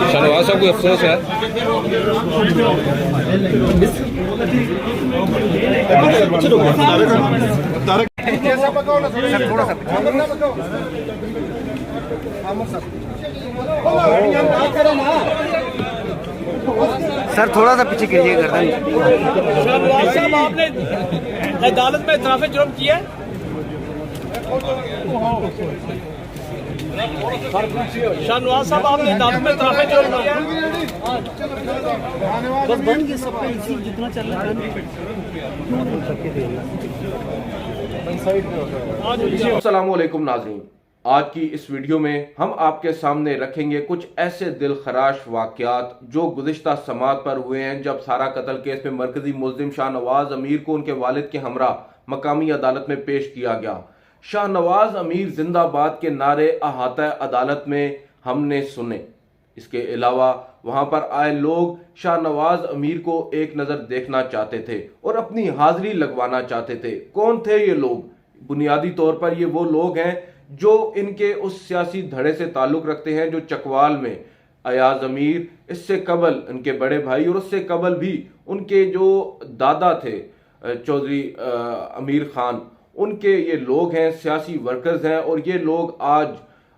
शाहनवाज साहब को अफसोस है। सर थोड़ा सा पीछे कीजिए गर्दन। शाहनवाज साहब आपने अदालत में इतराफ़े जुर्म किया है? शाहनवाज साहब आपने अदालत में इतराफ़े जुर्म किया है? बस बन गया सब इसी जितना चल रहा है। अस्सलामु अलैकुम नाज़रीन, आज की इस वीडियो में हम आपके सामने रखेंगे कुछ ऐसे दिलखराश वाक़यात जो गुज़िश्ता समात पर हुए हैं, जब सारा कत्ल केस में मरकजी मुल्ज़िम शाहनवाज अमीर को उनके वालिद के हमरा मकामी अदालत में पेश किया गया। शाहनवाज अमीर जिंदाबाद के नारे अहाता अदालत में हमने सुने। इसके अलावा वहां पर आए लोग शाहनवाज अमीर को एक नज़र देखना चाहते थे और अपनी हाजिरी लगवाना चाहते थे। कौन थे ये लोग? बुनियादी तौर पर ये वो लोग हैं जो इनके उस सियासी धड़े से ताल्लुक रखते हैं जो चकवाल में अयाज अमीर, इससे कबल उनके बड़े भाई और उससे कबल भी उनके जो दादा थे चौधरी अमीर खान, उनके ये लोग हैं, सियासी वर्कर्स हैं। और ये लोग आज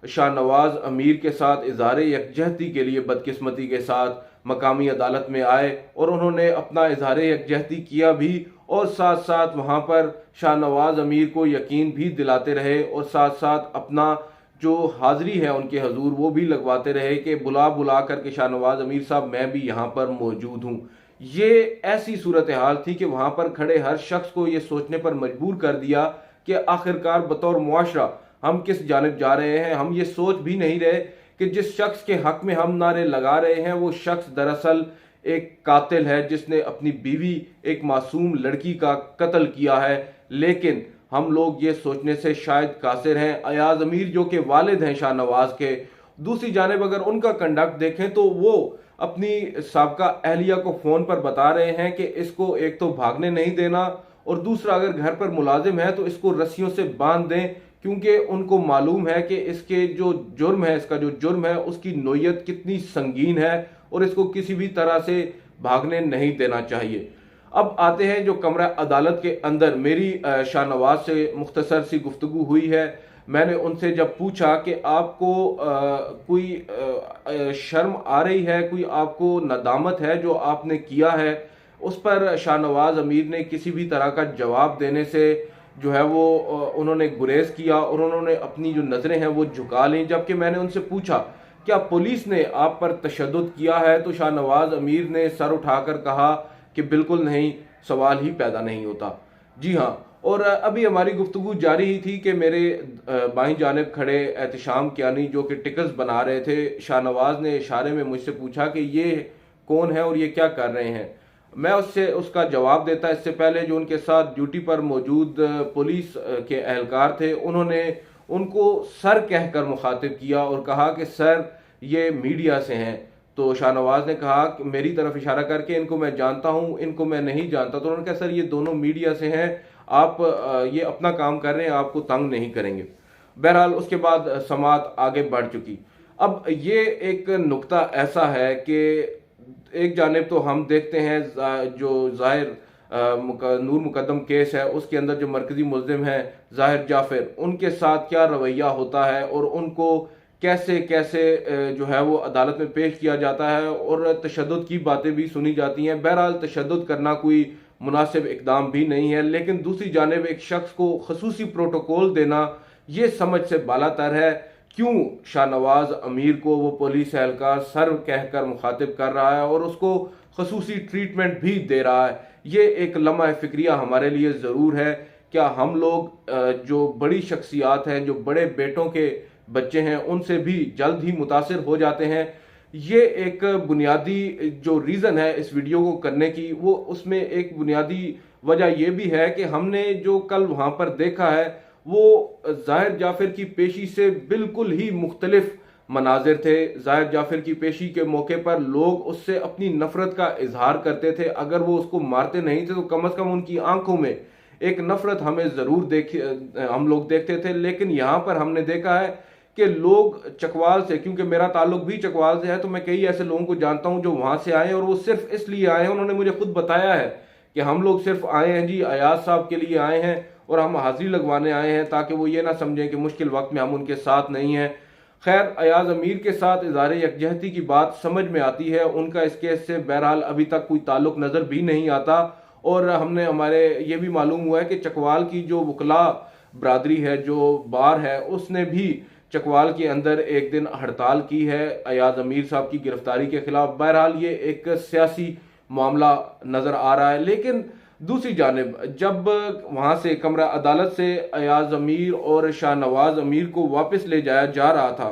शाहनवाज अमीर के साथ इज़हार यकजहती के लिए बदकिस्मती के साथ मकामी अदालत में आए और उन्होंने अपना इज़हार यकजहती किया भी, और साथ साथ वहाँ पर शाहनवाज अमीर को यकीन भी दिलाते रहे और साथ साथ अपना जो हाज़िरी है उनके हजूर वो भी लगवाते रहे कि बुला बुला करके शाहनवाज अमीर साहब मैं भी यहाँ पर मौजूद हूँ। ये ऐसी सूरत हाल थी कि वहाँ पर खड़े हर शख्स को ये सोचने पर मजबूर कर दिया कि आखिरकार बतौर मुआशरा हम किस जानिब जा रहे हैं। हम ये सोच भी नहीं रहे कि जिस शख्स के हक में हम नारे लगा रहे हैं वो शख्स दरअसल एक कातिल है जिसने अपनी बीवी एक मासूम लड़की का कत्ल किया है। लेकिन हम लोग ये सोचने से शायद कासिर हैं। अयाज अमीर जो कि वालिद हैं शाहनवाज के, दूसरी जानिब अगर उनका कंडक्ट देखें तो वो अपनी साबका अहलिया को फ़ोन पर बता रहे हैं कि इसको एक तो भागने नहीं देना और दूसरा अगर घर पर मुलाजिम है तो इसको रस्सियों से बांध दें, क्योंकि उनको मालूम है कि इसके जो जुर्म है, इसका जो जुर्म है उसकी नोयत कितनी संगीन है और इसको किसी भी तरह से भागने नहीं देना चाहिए। अब आते हैं जो कमरा अदालत के अंदर मेरी शाहनवाज से मुख्तसर सी गुफ्तगू हुई है। मैंने उनसे जब पूछा कि आपको कोई शर्म आ रही है, कोई आपको नदामत है जो आपने किया है, उस पर शाहनवाज अमीर ने किसी भी तरह का जवाब देने से जो है वो उन्होंने गुरेज किया और उन्होंने अपनी जो नज़रें हैं वो झुका लीं। जबकि मैंने उनसे पूछा क्या पुलिस ने आप पर तशद्दुद किया है, तो शाहनवाज अमीर ने सर उठाकर कहा कि बिल्कुल नहीं, सवाल ही पैदा नहीं होता। जी हाँ, और अभी हमारी गुफ्तगू जारी ही थी कि मेरे बाईं जानिब खड़े एहतशाम कियानी जो कि टिकट्स बना रहे थे, शाहनवाज ने इशारे में मुझसे पूछा कि ये कौन है और ये क्या कर रहे हैं। मैं उसका जवाब देता इससे पहले जो उनके साथ ड्यूटी पर मौजूद पुलिस के एहलकार थे उन्होंने उनको सर कहकर मुखातिब किया और कहा कि सर ये मीडिया से हैं। तो शाहनवाज ने कहा कि मेरी तरफ इशारा करके इनको मैं जानता हूं, इनको मैं नहीं जानता। तो उन्होंने कहा सर ये दोनों मीडिया से हैं, आप ये अपना काम कर रहे हैं, आपको तंग नहीं करेंगे। बहरहाल उसके बाद समात आगे बढ़ चुकी। अब ये एक नुक्ता ऐसा है कि एक जानिब तो हम देखते हैं जो ज़ाहिर नूर मुकदम केस है उसके अंदर जो मरकजी मुल्ज़िम है ज़ाहिर जाफिर, उनके साथ क्या रवैया होता है और उनको कैसे कैसे जो है वो अदालत में पेश किया जाता है और तशद्दुद की बातें भी सुनी जाती हैं। बहरहाल तशद्दुद करना कोई मुनासिब इकदाम भी नहीं है, लेकिन दूसरी जानिब एक शख्स को खसूसी प्रोटोकॉल देना ये समझ से बालातर है। क्यों शाहनवाज अमीर को वो पुलिस एहलकार सर कहकर मुखातिब कर रहा है और उसको खसूसी ट्रीटमेंट भी दे रहा है? ये एक लम्हा फिक्रिया हमारे लिए ज़रूर है। क्या हम लोग जो बड़ी शख्सियात हैं, जो बड़े बेटों के बच्चे हैं, उनसे भी जल्द ही मुतासिर हो जाते हैं? ये एक बुनियादी जो रीज़न है इस वीडियो को करने की, वो उसमें एक बुनियादी वजह यह भी है कि हमने जो कल वहाँ पर देखा है वो ज़ाहिर जाफिर की पेशी से बिल्कुल ही मुख्तलिफ मनाजिर थे। ज़ाहिर जाफिर की पेशी के मौके पर लोग उससे अपनी नफरत का इजहार करते थे। अगर वो उसको मारते नहीं थे तो कम अज़ कम उनकी आंखों में एक नफरत हमें ज़रूर हम लोग देखते थे, लेकिन यहाँ पर हमने देखा है कि लोग चकवाल से, क्योंकि मेरा ताल्लुक भी चकवाल से है, तो मैं कई ऐसे लोगों को जानता हूं जो वहां से आए और वो सिर्फ इसलिए आए हैं, उन्होंने मुझे खुद बताया है कि हम लोग सिर्फ आए हैं जी अयाज साहब के लिए आए हैं और हम हाजिरी लगवाने आए हैं, ताकि वो ये ना समझें कि मुश्किल वक्त में हम उनके साथ नहीं हैं। खैर, अयाज अमीर के साथ इज़हार यकजहती की बात समझ में आती है, उनका इस केस से बहरहाल अभी तक कोई ताल्लुक नज़र भी नहीं आता। और हमारे ये भी मालूम हुआ है कि चकवाल की जो वकला बरादरी है, जो बार है, उसने भी चकवाल के अंदर एक दिन हड़ताल की है अयाज अमीर साहब की गिरफ्तारी के खिलाफ। बहरहाल ये एक सियासी मामला नजर आ रहा है। लेकिन दूसरी जानिब जब वहां से कमरा अदालत से अयाज अमीर और शाहनवाज अमीर को वापस ले जाया जा रहा था,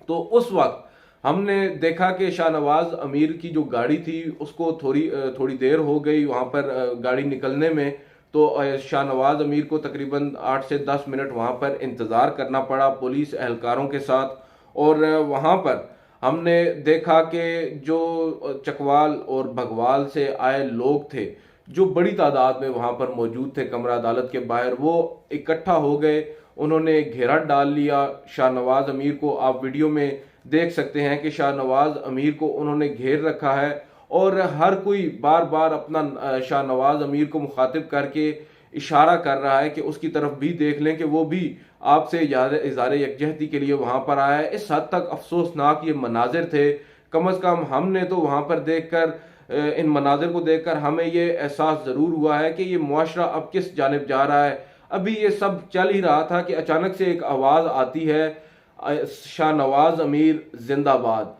तो उस वक्त हमने देखा कि शाहनवाज अमीर की जो गाड़ी थी उसको थोड़ी देर हो गई वहां पर गाड़ी निकलने में। तो शाहनवाज अमीर को तकरीबन 8 से 10 मिनट वहां पर इंतज़ार करना पड़ा पुलिस एहलकारों के साथ। और वहां पर हमने देखा कि जो चकवाल और भगवाल से आए लोग थे, जो बड़ी तादाद में वहां पर मौजूद थे कमरा अदालत के बाहर, वो इकट्ठा हो गए, उन्होंने घेरा डाल लिया शाहनवाज अमीर को। आप वीडियो में देख सकते हैं कि शाहनवाज अमीर को उन्होंने घेर रखा है और हर कोई बार बार अपना शाहनवाज अमीर को मुखातिब करके इशारा कर रहा है कि उसकी तरफ भी देख लें कि वो भी आपसे इज़हार यकजहती के लिए वहां पर आया है। इस हद तक अफसोसनाक ये मनाजिर थे। कम अज़ कम हमने तो वहां पर देखकर, इन मनाजिर को देखकर हमें ये एहसास ज़रूर हुआ है कि ये मुआशरा अब किस जानिब जा रहा है। अभी ये सब चल ही रहा था कि अचानक से एक आवाज़ आती है, शाहनवाज अमीर जिंदाबाद।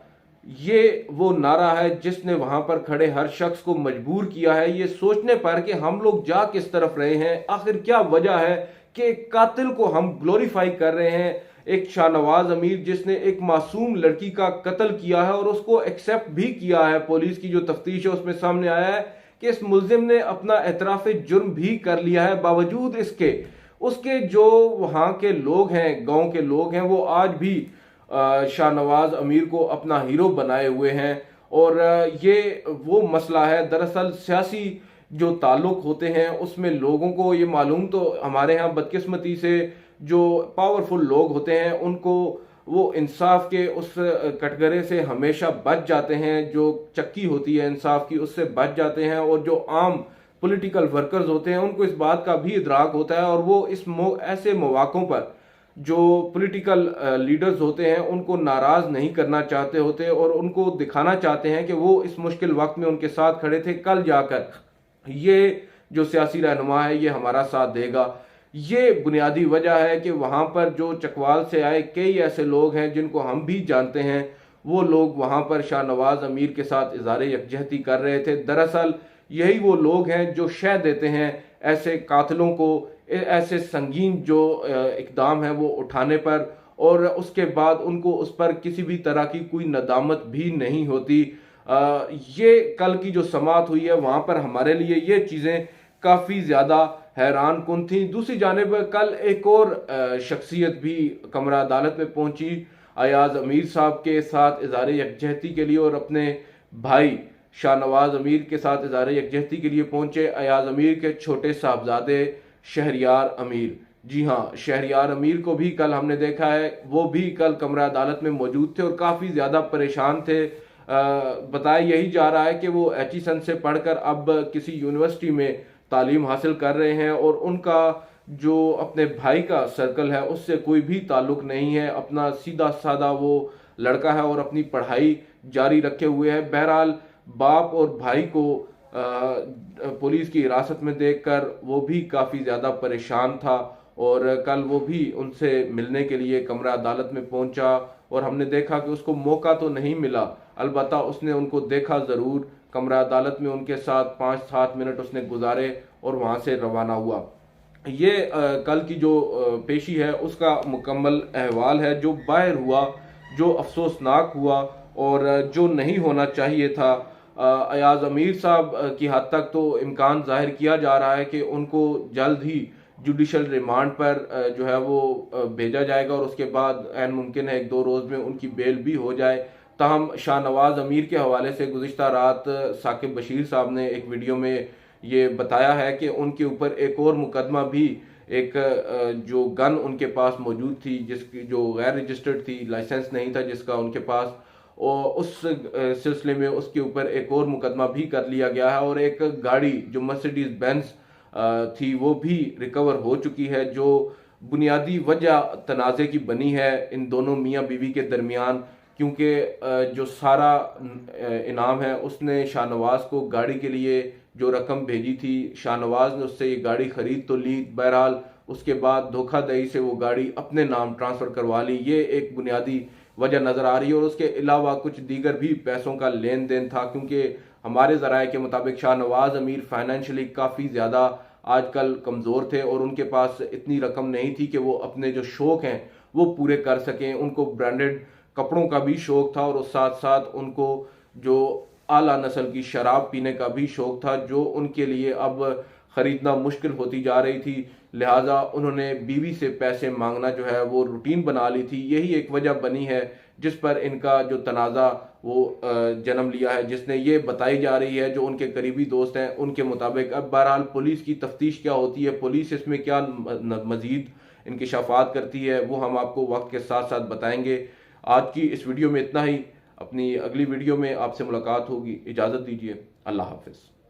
ये वो नारा है जिसने वहां पर खड़े हर शख्स को मजबूर किया है ये सोचने पर कि हम लोग जा किस तरफ रहे हैं, आखिर क्या वजह है कि एक कातिल को हम ग्लोरीफाई कर रहे हैं। एक शाहनवाज अमीर जिसने एक मासूम लड़की का कत्ल किया है और उसको एक्सेप्ट भी किया है। पुलिस की जो तफ्तीश है उसमें सामने आया है कि इस मुल्जिम ने अपना एतराफ जुर्म भी कर लिया है। बावजूद इसके उसके जो वहां के लोग हैं, गांव के लोग हैं, वो आज भी शाहनवाज अमीर को अपना हीरो बनाए हुए हैं। और ये वो मसला है। दरअसल सियासी जो ताल्लुक होते हैं उसमें लोगों को ये मालूम, तो हमारे यहाँ बदकिस्मती से जो पावरफुल लोग होते हैं उनको वो इंसाफ के उस कटघरे से हमेशा बच जाते हैं, जो चक्की होती है इंसाफ की उससे बच जाते हैं। और जो आम पॉलिटिकल वर्कर्स होते हैं उनको इस बात का भी इदराक होता है और वो ऐसे मौक़ों पर जो पॉलिटिकल लीडर्स होते हैं उनको नाराज नहीं करना चाहते होते और उनको दिखाना चाहते हैं कि वो इस मुश्किल वक्त में उनके साथ खड़े थे, कल जाकर ये जो सियासी रहनुमा है ये हमारा साथ देगा। ये बुनियादी वजह है कि वहां पर जो चकवाल से आए कई ऐसे लोग हैं जिनको हम भी जानते हैं, वो लोग वहां पर शाहनवाज अमीर के साथ इज़हार यकजहती कर रहे थे। दरअसल यही वो लोग हैं जो शह देते हैं ऐसे कातिलों को, ऐसे संगीन जो इकदाम है वो उठाने पर, और उसके बाद उनको उस पर किसी भी तरह की कोई नदामत भी नहीं होती। ये कल की जो समाअत हुई है वहां पर हमारे लिए ये चीज़ें काफ़ी ज़्यादा हैरान कुन थी। दूसरी जानिब कल एक और शख्सियत भी कमरा अदालत में पहुंची अयाज अमीर साहब के साथ इज़हार यकजहती के लिए और अपने भाई शाहनवाज अमीर के साथ इज़हार यकजहती के लिए पहुंचे। अयाज अमीर के छोटे साहबजादे शहरियार अमीर, जी हाँ, शहरियार अमीर को भी कल हमने देखा है, वो भी कल कमरा अदालत में मौजूद थे और काफ़ी ज़्यादा परेशान थे। बताया यही जा रहा है कि वो एचईसन से पढ़कर अब किसी यूनिवर्सिटी में तालीम हासिल कर रहे हैं और उनका जो अपने भाई का सर्कल है उससे कोई भी ताल्लुक नहीं है। अपना सीधा साधा वो लड़का है और अपनी पढ़ाई जारी रखे हुए है। बहरहाल बाप और भाई को पुलिस की हिरासत में देखकर वो भी काफ़ी ज़्यादा परेशान था और कल वो भी उनसे मिलने के लिए कमरा अदालत में पहुंचा और हमने देखा कि उसको मौका तो नहीं मिला, अलबत्ता उसने उनको देखा ज़रूर। कमरा अदालत में उनके साथ 5-7 मिनट उसने गुजारे और वहाँ से रवाना हुआ। ये कल की जो पेशी है उसका मुकम्मल अहवाल है, जो बाहर हुआ, जो अफसोसनाक हुआ और जो नहीं होना चाहिए था। अयाज अमीर साहब की हद तक तो इम्कान जाहिर किया जा रहा है कि उनको जल्द ही जुडिशल रिमांड पर जो है वो भेजा जाएगा और उसके बाद ऐन मुमकिन है 1-2 रोज़ में उनकी बेल भी हो जाए। ताहम शाहनवाज अमीर के हवाले से गुज़िश्ता रात साकिब बशीर साहब ने एक वीडियो में ये बताया है कि उनके ऊपर एक और मुकदमा भी, एक जो गन उनके पास मौजूद थी जिसकी जो गैर रजिस्टर्ड थी, लाइसेंस नहीं था जिसका उनके पास, और उस सिलसिले में उसके ऊपर एक और मुकदमा भी कर लिया गया है। और एक गाड़ी जो मर्सिडीज बेंज थी वो भी रिकवर हो चुकी है। जो बुनियादी वजह तनाज़े की बनी है इन दोनों मियाँ बीवी के दरमियान, क्योंकि जो सारा इनाम है उसने शाहनवाज को गाड़ी के लिए जो रकम भेजी थी, शाहनवाज ने उससे ये गाड़ी खरीद तो ली, बहरहाल उसके बाद धोखाधड़ी से वो गाड़ी अपने नाम ट्रांसफ़र करवा ली। ये एक बुनियादी वजह नज़र आ रही है। और उसके अलावा कुछ दीगर भी पैसों का लेन देन था, क्योंकि हमारे ज़राए के मुताबिक शाहनवाज अमीर फाइनेंशियली काफ़ी ज़्यादा आजकल कमज़ोर थे और उनके पास इतनी रकम नहीं थी कि वो अपने जो शौक़ हैं वो पूरे कर सकें। उनको ब्रांडेड कपड़ों का भी शौक़ था और साथ साथ उनको जो आला नस्ल की शराब पीने का भी शौक़ था, जो उनके लिए अब ख़रीदना मुश्किल होती जा रही थी। लिहाजा उन्होंने बीवी से पैसे मांगना जो है वो रूटीन बना ली थी। यही एक वजह बनी है जिस पर इनका जो तनाज़ा वो जन्म लिया है, जिसने ये बताई जा रही है जो उनके करीबी दोस्त हैं उनके मुताबिक। अब बहरहाल पुलिस की तफ्तीश क्या होती है, पुलिस इसमें क्या मज़ीद इंकिशाफात करती है, वो हम आपको वक्त के साथ साथ बताएंगे। आज की इस वीडियो में इतना ही। अपनी अगली वीडियो में आपसे मुलाकात होगी। इजाज़त दीजिए। अल्लाह हाफ़िज़।